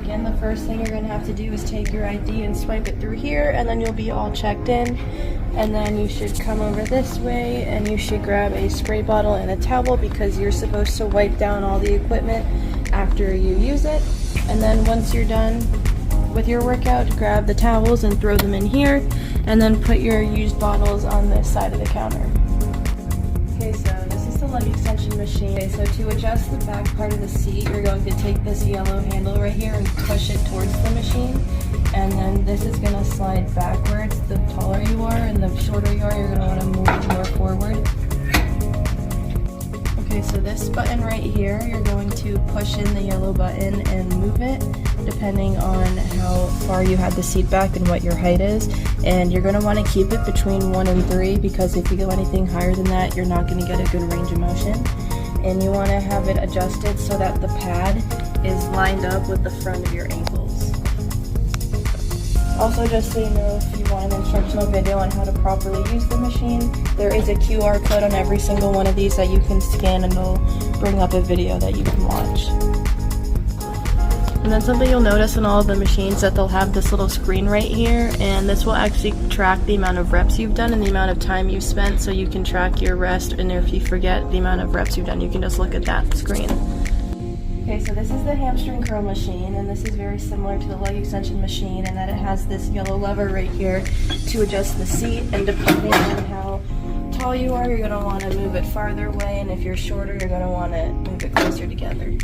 in, the first thing you're going to have to do is take your ID and swipe it through here, and then you'll be all checked in. And then you should come over this way and you should grab a spray bottle and a towel because you're supposed to wipe down all the equipment after you use it. And then once you're done with your workout, grab the towels and throw them in here, and then put your used bottles on this side of the counter. Okay, so this is the leg extension machine. Okay, so to adjust the back part of the seat, you're going to take this yellow handle right here and push it towards the machine. And then this is going to slide backwards. The taller you are and the shorter you are, you're going to want to move more forward. Okay, so this button right here, you're going to push in the yellow button and move it depending on how far you have the seat back and what your height is. And you're going to want to keep it between 1 and 3 because if you go anything higher than that, you're not going to get a good range of motion. And you want to have it adjusted so that the pad is lined up with the front of your ankles. Also, just so you know, if you want an instructional video on how to properly use the machine, there is a QR code on every single one of these that you can scan and it'll bring up a video that you can watch. And then something you'll notice on all of the machines that they'll have this little screen right here, and this will actually track the amount of reps you've done and the amount of time you've spent, so you can track your rest, and if you forget the amount of reps you've done, you can just look at that screen. Okay, so this is the hamstring curl machine, and this is very similar to the leg extension machine in that it has this yellow lever right here to adjust the seat, and depending on how tall you are, you're going to want to move it farther away, and if you're shorter, you're going to want to move it closer together.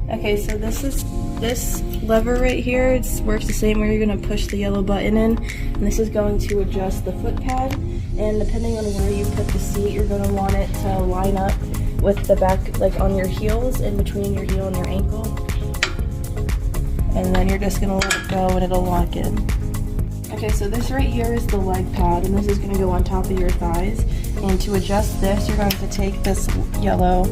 Okay, so this lever right here, it works the same way. You're going to push the yellow button in, and this is going to adjust the foot pad, and depending on where you put the seat, you're going to want it to line up with the back, like on your heels, in between your heel and your ankle. And then you're just going to let it go and it'll lock in. Okay, so this right here is the leg pad, and this is going to go on top of your thighs. And to adjust this, you're going to take this yellow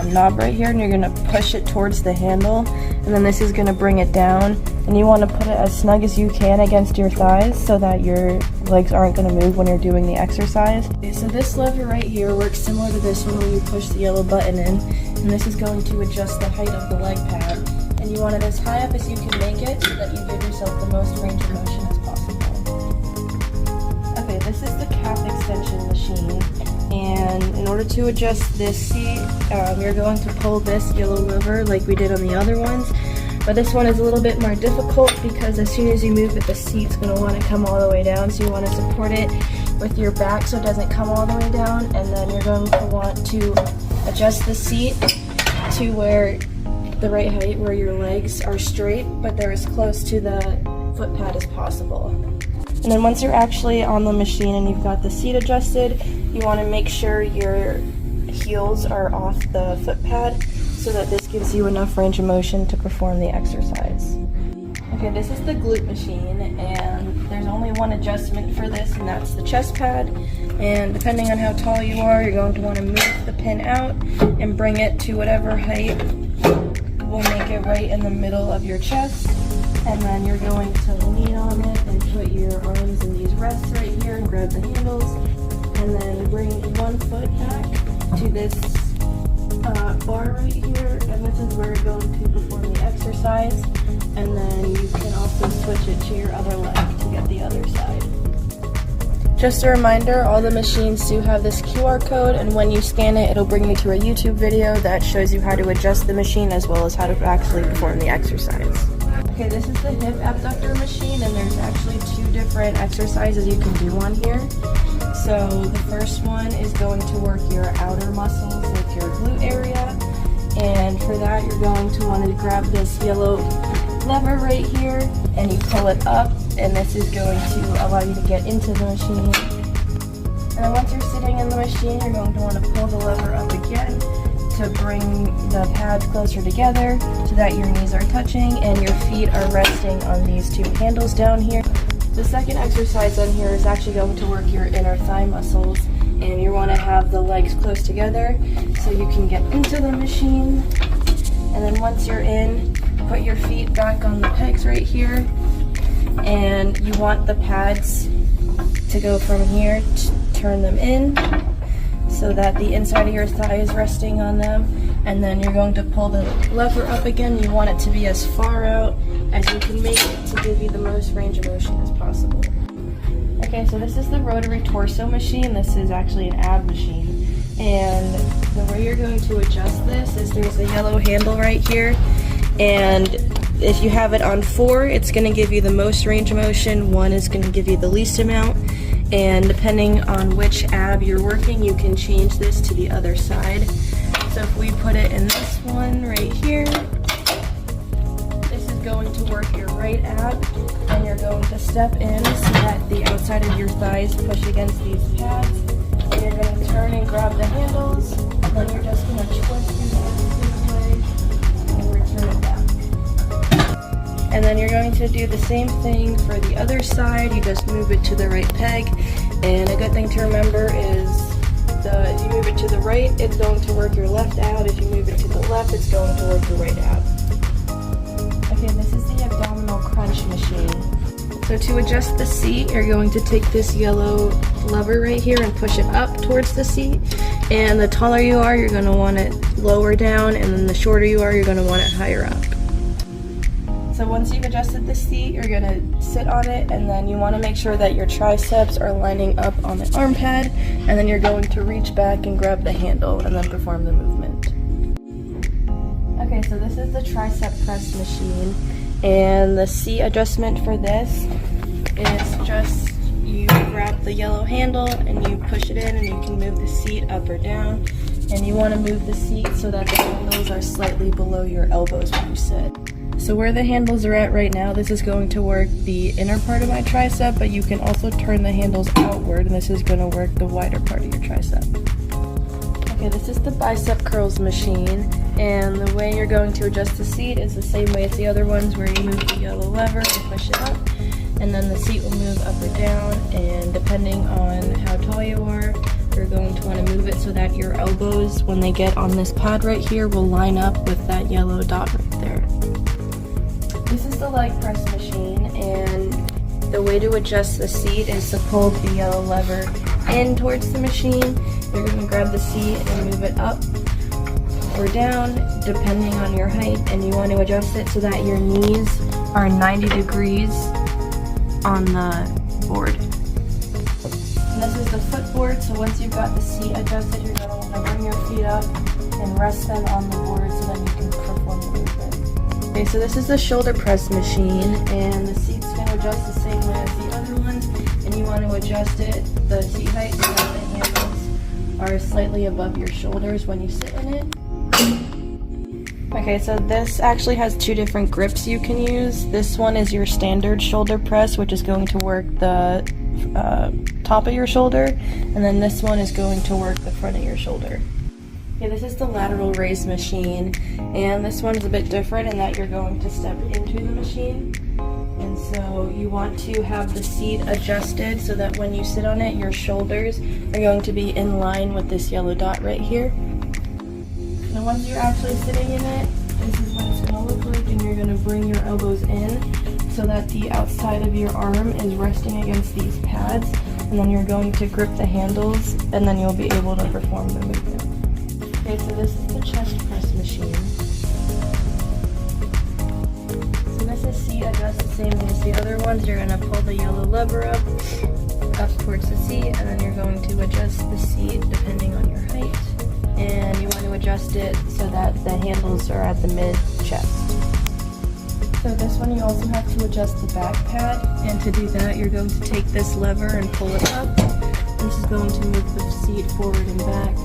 knob right here, and you're going to push it towards the handle, and then this is going to bring it down, and you want to put it as snug as you can against your thighs so that your legs aren't going to move when you're doing the exercise. Okay, so this lever right here works similar to this one where you push the yellow button in, and this is going to adjust the height of the leg pad, and you want it as high up as you can make it so that you give yourself the most range of motion as possible. Okay, this is the calf extension machine. And in order to adjust this seat, you're going to pull this yellow lever like we did on the other ones. But this one is a little bit more difficult because as soon as you move it, the seat's going to want to come all the way down. So you want to support it with your back so it doesn't come all the way down. And then you're going to want to adjust the seat to where the right height, where your legs are straight, but they're as close to the foot pad as possible. And then once you're actually on the machine and you've got the seat adjusted, you want to make sure your heels are off the foot pad so that this gives you enough range of motion to perform the exercise. Okay, this is the glute machine, and there's only one adjustment for this, and that's the chest pad. And depending on how tall you are, you're going to want to move the pin out and bring it to whatever height will make it right in the middle of your chest. And then you're going to lean on it and put your arms in these rests right here and grab the handles. And then bring one foot back to this bar right here. And this is where you're going to perform the exercise. And then you can also switch it to your other leg to get the other side. Just a reminder, all the machines do have this QR code, and when you scan it, it'll bring you to a YouTube video that shows you how to adjust the machine as well as how to actually perform the exercise. Okay, this is the hip abductor machine, and there's actually 2 different exercises you can do on here. So the first one is going to work your outer muscles, like your glute area, and for that you're going to want to grab this yellow lever right here, and you pull it up, and this is going to allow you to get into the machine. And then once you're sitting in the machine, you're going to want to pull the lever up again to bring the pads closer together so that your knees are touching and your feet are resting on these 2 handles down here. The second exercise on here is actually going to work your inner thigh muscles, and you want to have the legs close together so you can get into the machine. And then once you're in, put your feet back on the pegs right here, and you want the pads to go from here, turn them in so that the inside of your thigh is resting on them, and then you're going to pull the lever up again. You want it to be as far out as you can make it to give you the most range of motion as possible. Okay, so this is the rotary torso machine. This is actually an ab machine. And the way you're going to adjust this is there's a yellow handle right here. And if you have it on 4, it's going to give you the most range of motion. 1 is going to give you the least amount. And depending on which ab you're working, you can change this to the other side. So if we put it in this one right here, this is going to work your right ab, and you're going to step in so that the outside of your thighs push against these pads. And you're going to turn and grab the handles, and then you're just going to twist your hands this way and return it back. And then you're going to do the same thing for the other side. You just move it to the right peg. And a good thing to remember is if you move it to the right, it's going to work your left ab. If you move it to the left, it's going to work your right ab. Okay, this is the abdominal crunch machine. So to adjust the seat, you're going to take this yellow lever right here and push it up towards the seat. And the taller you are, you're going to want it lower down, and then the shorter you are, you're going to want it higher up. So once you've adjusted the seat, you're going to sit on it, and then you want to make sure that your triceps are lining up on the arm pad, and then you're going to reach back and grab the handle and then perform the movement. Okay, so this is the tricep press machine, and the seat adjustment for this is just you grab the yellow handle and you push it in, and you can move the seat up or down, and you want to move the seat so that the handles are slightly below your elbows when you sit. So where the handles are at right now, this is going to work the inner part of my tricep, but you can also turn the handles outward, and this is going to work the wider part of your tricep. Okay, this is the bicep curls machine, and the way you're going to adjust the seat is the same way as the other ones, where you move the yellow lever and push it up, and then the seat will move up or down, and depending on how tall you are, you're going to want to move it so that your elbows, when they get on this pad right here, will line up with that yellow dot right there. This is the leg press machine, and the way to adjust the seat is to pull the yellow lever in towards the machine. You're going to grab the seat and move it up or down depending on your height, and you want to adjust it so that your knees are 90 degrees on the board. And this is the footboard, so once you've got the seat adjusted, you're going to want to bring your feet up and rest them on the board so that you can perform the movement. Okay, so this is the shoulder press machine, and the seat's going to adjust the same way as the other ones, and you want to adjust it, the seat height, so that the handles are slightly above your shoulders when you sit in it. Okay, so this actually has 2 different grips you can use. This one is your standard shoulder press, which is going to work the top of your shoulder, and then this one is going to work the front of your shoulder. Okay, this is the lateral raise machine, and this one's a bit different in that you're going to step into the machine, and so you want to have the seat adjusted so that when you sit on it, your shoulders are going to be in line with this yellow dot right here. And once you're actually sitting in it, this is what it's going to look like, and you're going to bring your elbows in so that the outside of your arm is resting against these pads, and then you're going to grip the handles, and then you'll be able to perform the movement. Okay, so this is the chest press machine. So this is seat adjust the same way as the other ones. You're going to pull the yellow lever up towards the seat, and then you're going to adjust the seat depending on your height. And you want to adjust it so that the handles are at the mid-chest. So this one you also have to adjust the back pad, and to do that you're going to take this lever and pull it up. This is going to move the seat forward and back,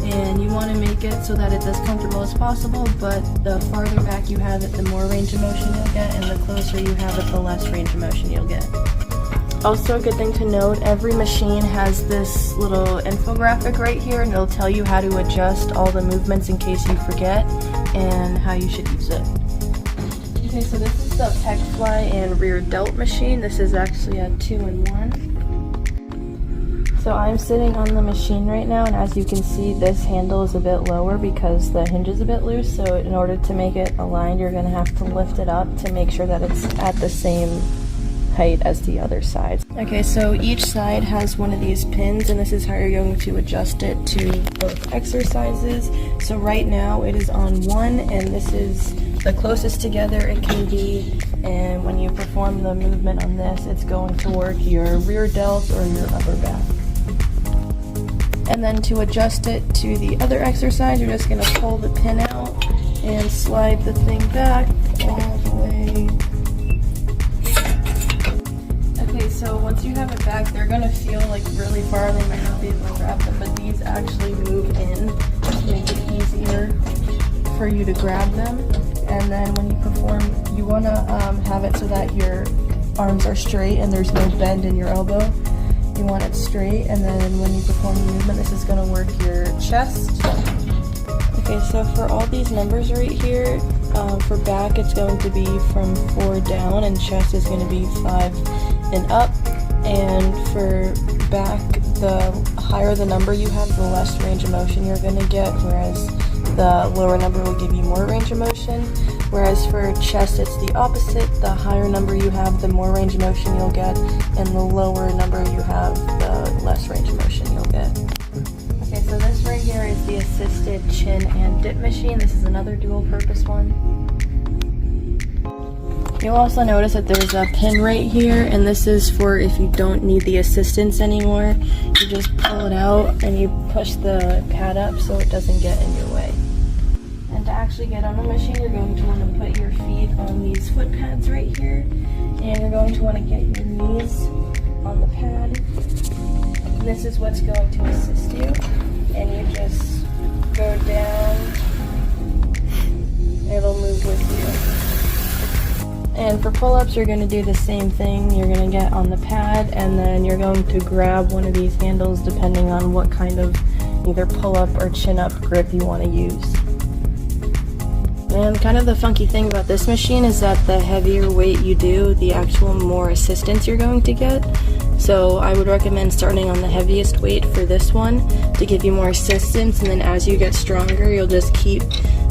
and you want to make it so that it's as comfortable as possible, but the farther back you have it, the more range of motion you'll get, and the closer you have it, the less range of motion you'll get. Also, a good thing to note, every machine has this little infographic right here, and it'll tell you how to adjust all the movements in case you forget, and how you should use it. Okay, so this is the pec fly and rear delt machine. This is actually a 2-in-1. So I'm sitting on the machine right now, and as you can see, this handle is a bit lower because the hinge is a bit loose, so in order to make it aligned, you're going to have to lift it up to make sure that it's at the same tight as the other side. Okay, so each side has one of these pins, and this is how you're going to adjust it to both exercises. So right now it is on one, and this is the closest together it can be, and when you perform the movement on this, it's going to work your rear delts or your upper back. And then to adjust it to the other exercise, you're just going to pull the pin out and slide the thing back all the way. Okay, so once you have it back, they're going to feel like really far. They might not be able to grab them, but these actually move in to make it easier for you to grab them. And then when you perform, you want to have it so that your arms are straight and there's no bend in your elbow. You want it straight, and then when you perform the movement, this is going to work your chest. Okay, so for all these numbers right here, for back it's going to be from 4 down, and chest is going to be 5 and up. And for back, the higher the number you have, the less range of motion you're going to get, whereas the lower number will give you more range of motion. Whereas for chest, it's the opposite. The higher number you have, the more range of motion you'll get, and the lower number you have, the less range of motion you'll get. Okay, so this right here is the assisted chin and dip machine. This is another dual purpose one. You'll also notice that there's a pin right here, and this is for if you don't need the assistance anymore. You just pull it out and you push the pad up so it doesn't get in your way. And to actually get on the machine, you're going to want to put your feet on these foot pads right here, and you're going to want to get your knees on the pad. And this is what's going to assist you, and you just go down, it'll move with you. And for pull-ups, you're going to do the same thing. You're going to get on the pad, and then you're going to grab one of these handles depending on what kind of either pull-up or chin-up grip you want to use. And kind of the funky thing about this machine is that the heavier weight you do, the actual more assistance you're going to get. So I would recommend starting on the heaviest weight for this one to give you more assistance, and then as you get stronger, you'll just keep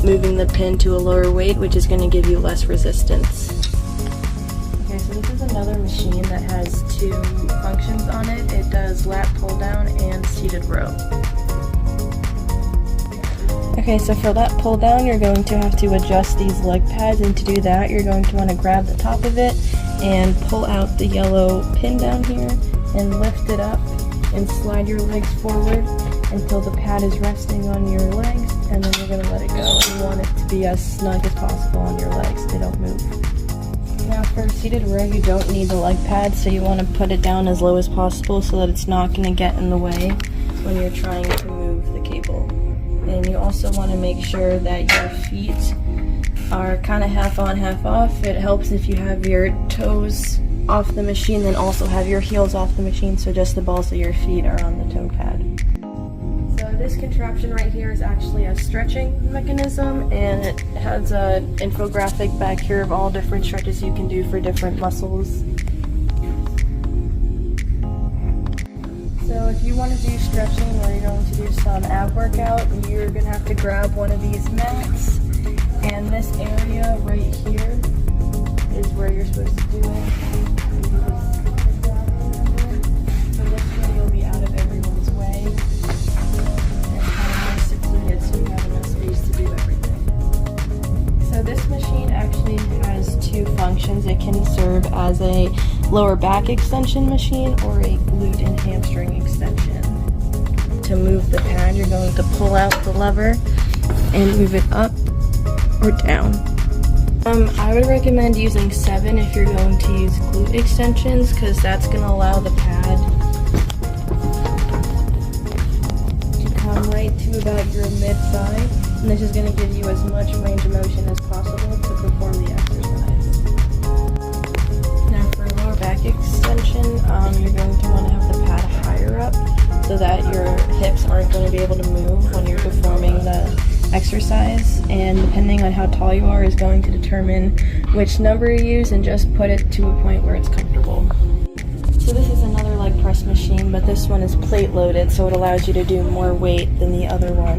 moving the pin to a lower weight, which is going to give you less resistance. Okay, so this is another machine that has 2 functions on it. It does lat pull down and seated row. Okay, so for that pull down, you're going to have to adjust these leg pads, and to do that, you're going to want to grab the top of it and pull out the yellow pin down here and lift it up and slide your legs forward until the pad is resting on your legs, and then you're going to let it go. You want it to be as snug as possible on your legs, they don't move. Now for seated row, you don't need the leg pad, so you want to put it down as low as possible so that it's not going to get in the way when you're trying to move the cable. And you also want to make sure that your feet are kind of half on, half off. It helps if you have your toes off the machine, then also have your heels off the machine, so just the balls of your feet are on the toe pad. So this contraption right here is actually a stretching mechanism, and it has an infographic back here of all different stretches you can do for different muscles. So if you want to do stretching or you're going to do some ab workout, you're going to have to grab one of these mats, and this area right here is where you're supposed to do it. So this way you'll be out of everyone's way and kind of more secluded so you have enough space to do everything. So this machine actually has 2 functions. It can serve as a lower back extension machine or a glute and hamstring extension. To move the pad, you're going to pull out the lever and move it up or down. I would recommend using 7 if you're going to use glute extensions, because that's going to allow the pad to come right to about your mid-thigh, and this is going to give you as much range of motion as possible to perform the exercise. Now for lower back extension, you're going to want to have the pad higher up so that your hips aren't going to be able to move when you're performing the exercise, and depending on how tall you are is going to determine which number you use, and just put it to a point where it's comfortable. So this is another leg press machine, but this one is plate loaded, so it allows you to do more weight than the other one.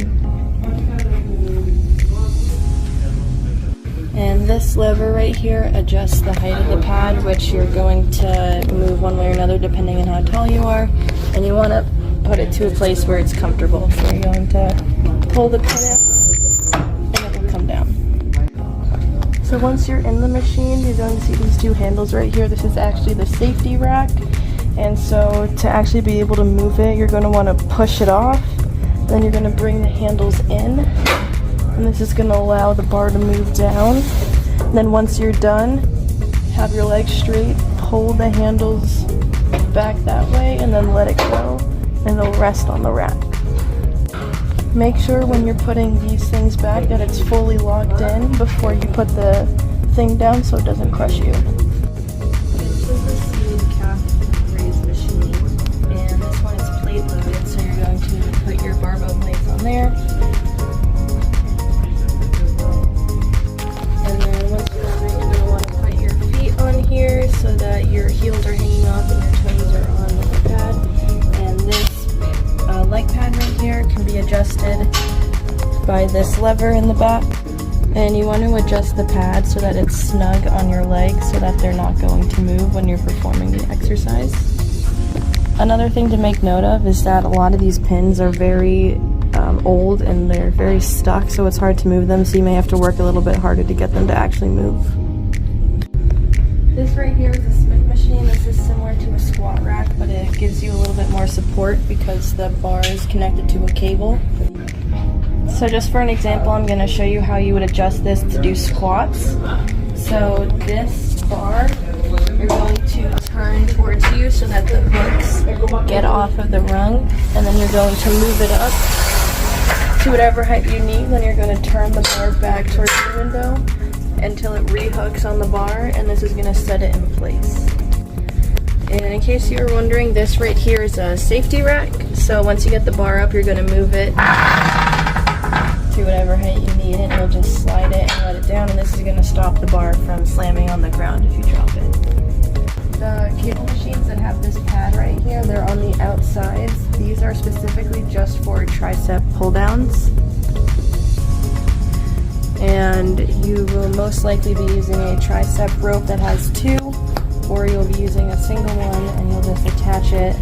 And this This lever right here adjusts the height of the pad, which you're going to move one way or another depending on how tall you are, and you want to put it to a place where it's comfortable. So you're going to pull the pin out and it will come down. So once you're in the machine, you're going to see these two handles right here. This is actually the safety rack, and so to actually be able to move it, you're going to want to push it off, then you're going to bring the handles in, and this is going to allow the bar to move down. And then once you're done, have your legs straight, pull the handles back that way, and then let it go, and it'll rest on the rack. Make sure when you're putting these things back that it's fully locked in before you put the thing down so it doesn't crush you. This is the seated calf raise machine, and this one is plate loaded, so you're going to put your barbell plates on there. And then once you're done, you're going to want to put your feet on here so that your heels are hanging off and your toes are on the pad. And this leg pad right here can be adjusted by this lever in the back, and you want to adjust the pad so that it's snug on your legs so that they're not going to move when you're performing the exercise. Another thing to make note of is that a lot of these pins are very old and they're very stuck, so it's hard to move them, so you may have to work a little bit harder to get them to actually move. This right here is a Smith machine. This is similar to a squat rack, but it gives you a little bit more support because the bar is connected to a cable. So just for an example, I'm going to show you how you would adjust this to do squats. So this bar, you're going to turn towards you so that the hooks get off of the rung, and then you're going to move it up to whatever height you need. Then you're going to turn the bar back towards the window until it re-hooks on the bar, and this is going to set it in place. And in case you were wondering, this right here is a safety rack. So once you get the bar up, you're going to move it to whatever height you need it, and you'll just slide it and let it down, and this is going to stop the bar from slamming on the ground if you drop it. The cable machines that have this pad right here, they're on the outsides. These are specifically just for tricep pull downs. And you will most likely be using a tricep rope that has two, or you'll be using a single one, and you'll just attach it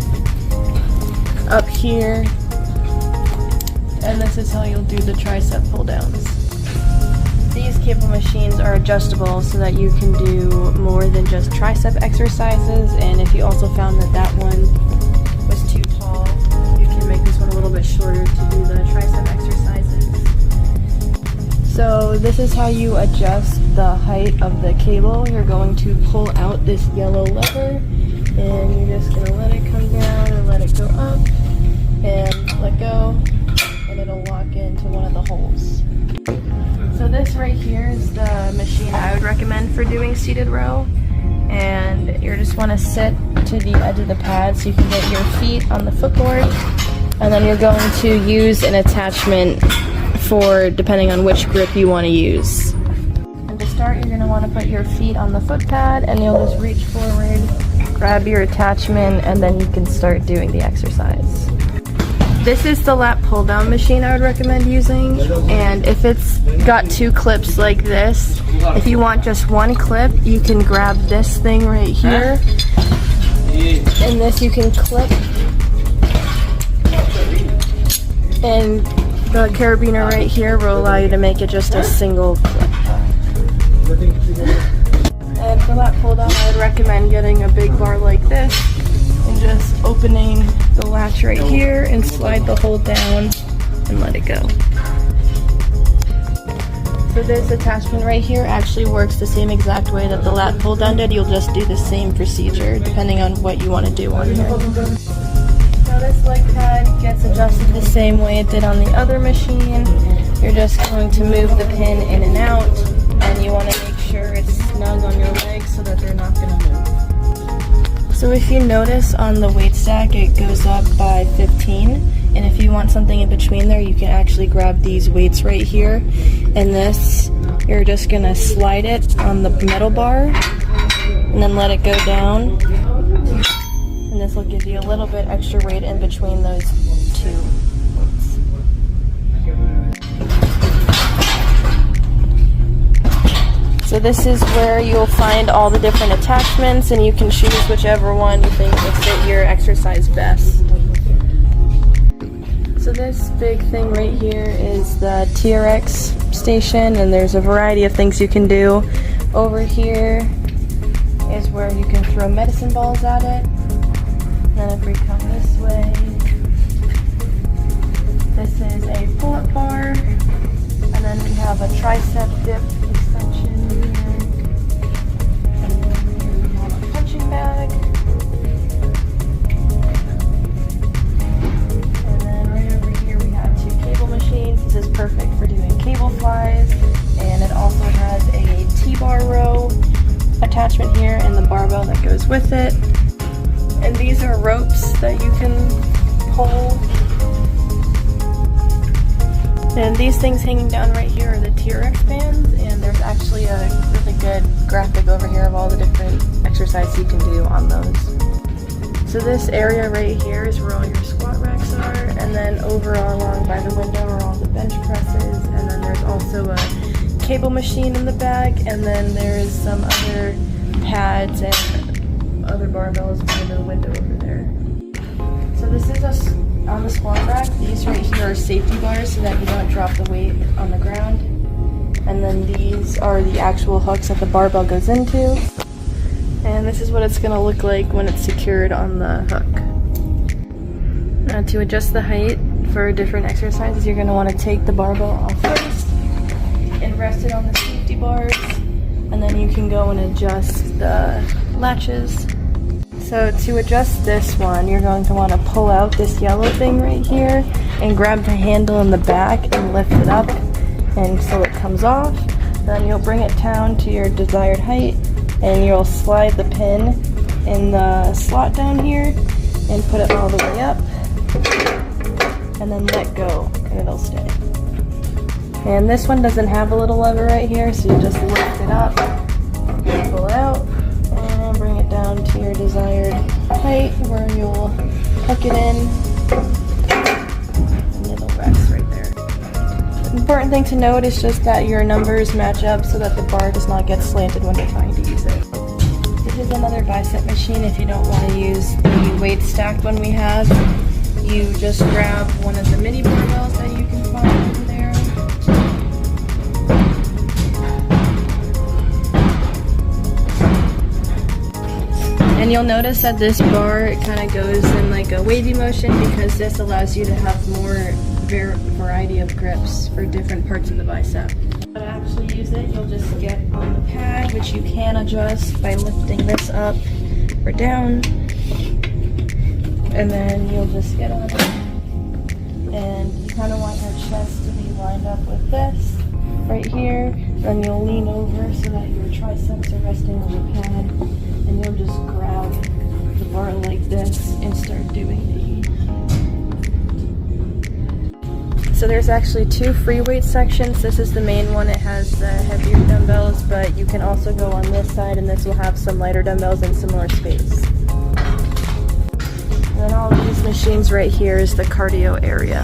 up here, and this is how you'll do the tricep pull downs. These cable machines are adjustable so that you can do more than just tricep exercises, and if you also found that that one was too tall, you can make this one a little bit shorter to do the tricep exercises. So this is how you adjust the height of the cable. You're going to pull out this yellow lever, and you're just going to let it come down and let it go up and let go, and it'll lock into one of the holes. So this right here is the machine I would recommend for doing seated row, and you just want to sit to the edge of the pad so you can get your feet on the footboard, and then you're going to use an attachment for depending on which grip you want to use. And to start, you're going to want to put your feet on the foot pad, and you'll just reach forward, grab your attachment, and then you can start doing the exercise. This is the lat pull down machine I would recommend using, and if it's got two clips like this, if you want just one clip, you can grab this thing right here, and this you can clip, and the carabiner right here will allow you to make it just a single clip. And for lat pull down, I would recommend getting a big bar like this and just opening the latch right here and slide the hole down and let it go. So this attachment right here actually works the same exact way that the lat pull down did. You'll just do the same procedure depending on what you want to do on here. Now this leg pad gets adjusted the same way it did on the other machine. You're just going to move the pin in and out, and you want to make sure it's snug on your legs so that they're not going to move. So if you notice on the weight stack, it goes up by 15, and if you want something in between there, you can actually grab these weights right here, and this, you're just going to slide it on the metal bar and then let it go down. And this will give you a little bit extra weight in between those two weights. So this is where you'll find all the different attachments, and you can choose whichever one you think will fit your exercise best. So this big thing right here is the TRX station, and there's a variety of things you can do. Over here is where you can throw medicine balls at it. And then if we come this way, this is a pull-up bar, and then we have a tricep dip extension here, and then here we have a punching bag, and then right over here we have 2 cable machines. This is perfect for doing cable flies, and it also has a T-bar row attachment here and the barbell that goes with it. And these are ropes that you can pull. And these things hanging down right here are the TRX bands, and there's actually a really good graphic over here of all the different exercises you can do on those. So this area right here is where all your squat racks are, and then over along by the window are all the bench presses, and then there's also a cable machine in the back, and then there's some other pads and other barbells by the window over there. So this is on the squat rack. These right here are safety bars so that you don't drop the weight on the ground. And then these are the actual hooks that the barbell goes into. And this is what it's going to look like when it's secured on the hook. Now to adjust the height for different exercises, you're going to want to take the barbell off first and rest it on the safety bars. And then you can go and adjust the latches. So to adjust this one, you're going to want to pull out this yellow thing right here and grab the handle in the back and lift it up, and so it comes off. Then you'll bring it down to your desired height, and you'll slide the pin in the slot down here and put it all the way up, and then let go and it'll stay. And this one doesn't have a little lever right here, so you just lift it up, pull it out, and bring it down to your desired height where you'll hook it in, and it'll rest right there. The important thing to note is just that your numbers match up so that the bar does not get slanted when you're trying to use it. This is another bicep machine. If you don't want to use the weight stacked one we have, you just grab one of the mini barbells that you can find over there. And you'll notice that this bar, it kind of goes in like a wavy motion because this allows you to have more variety of grips for different parts of the bicep. To actually use it, you'll just get on the pad, which you can adjust by lifting this up or down. And then you'll just get on it. And you kind of want your chest to be lined up with this right here. Then you'll lean over so that your triceps are resting on the pad. And you'll just grab the bar like this and start doing the. So there's actually 2 free weight sections. This is the main one. It has the heavier dumbbells, but you can also go on this side, and this will have some lighter dumbbells in similar space. And then all these machines right here is the cardio area.